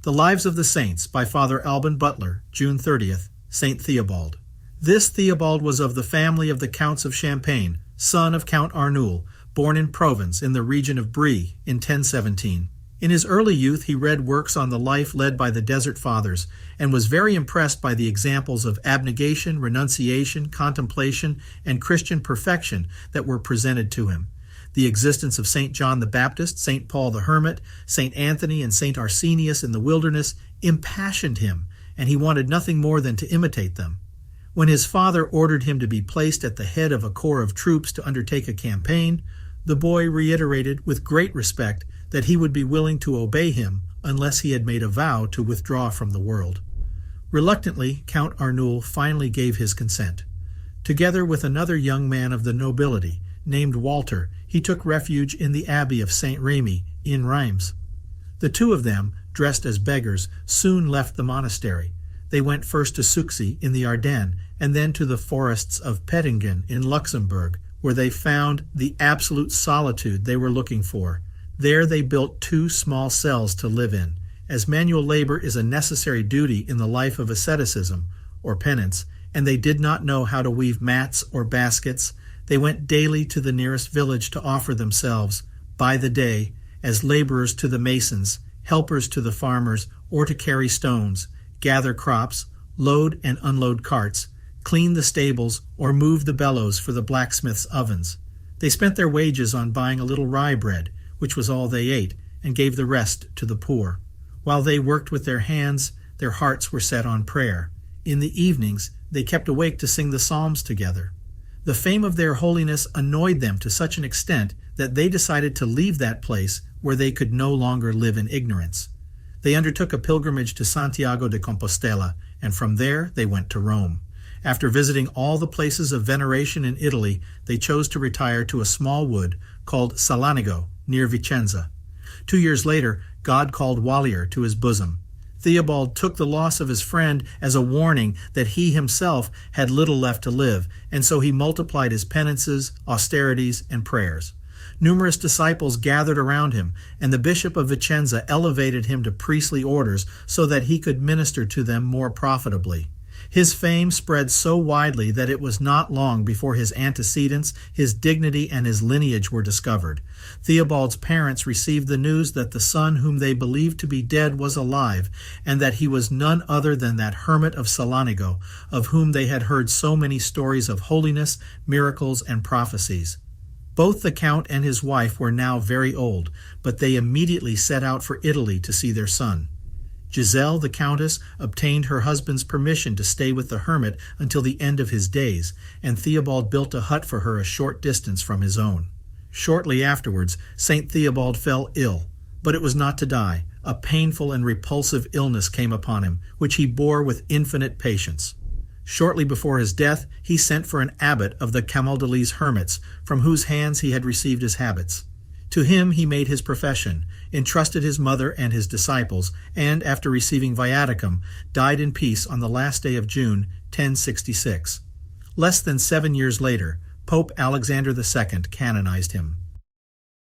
The Lives of the Saints by Father Alban Butler, June 30th, St. Theobald. This Theobald was of the family of the Counts of Champagne, son of Count Arnoul, born in Provence in the region of Brie in 1017. In his early youth he read works on the life led by the Desert Fathers and was very impressed by the examples of abnegation, renunciation, contemplation, and Christian perfection that were presented to him. The existence of St. John the Baptist, St. Paul the Hermit, St. Anthony, and St. Arsenius in the wilderness impassioned him, and he wanted nothing more than to imitate them. When his father ordered him to be placed at the head of a corps of troops to undertake a campaign, the boy reiterated with great respect that he would be willing to obey him unless he had made a vow to withdraw from the world. Reluctantly, Count Arnoul finally gave his consent. Together with another young man of the nobility, named Walter, he took refuge in the abbey of St. Remy in Reims. The two of them, dressed as beggars, soon left the monastery. They went first to Suxy in the Ardennes and then to the forests of Pettingen in Luxembourg, where they found the absolute solitude they were looking for. There they built 2 small cells to live in. As manual labor is a necessary duty in the life of asceticism, or penance, and they did not know how to weave mats or baskets, they went daily to the nearest village to offer themselves, by the day, as laborers to the masons, helpers to the farmers, or to carry stones, gather crops, load and unload carts, clean the stables, or move the bellows for the blacksmith's ovens. They spent their wages on buying a little rye bread, which was all they ate, and gave the rest to the poor. While they worked with their hands, their hearts were set on prayer. In the evenings, they kept awake to sing the psalms together. The fame of their holiness annoyed them to such an extent that they decided to leave that place where they could no longer live in ignorance. They undertook a pilgrimage to Santiago de Compostela, and from there they went to Rome. After visiting all the places of veneration in Italy, they chose to retire to a small wood called Salanigo, near Vicenza. 2 years later, God called Wallier to his bosom. Theobald took the loss of his friend as a warning that he himself had little left to live, and so he multiplied his penances, austerities, and prayers. Numerous disciples gathered around him, and the bishop of Vicenza elevated him to priestly orders so that he could minister to them more profitably. His fame spread so widely that it was not long before his antecedents, his dignity, and his lineage were discovered. Theobald's parents received the news that the son whom they believed to be dead was alive, and that he was none other than that hermit of Salanigo, of whom they had heard so many stories of holiness, miracles, and prophecies. Both the count and his wife were now very old, but they immediately set out for Italy to see their son. Giselle, the countess, obtained her husband's permission to stay with the hermit until the end of his days, and Theobald built a hut for her a short distance from his own. Shortly afterwards, St. Theobald fell ill, but it was not to die. A painful and repulsive illness came upon him, which he bore with infinite patience. Shortly before his death, he sent for an abbot of the Camaldolese hermits, from whose hands he had received his habits. To him he made his profession, entrusted his mother and his disciples, and, after receiving viaticum, died in peace on the last day of June, 1066. Less than 7 years later, Pope Alexander II canonized him.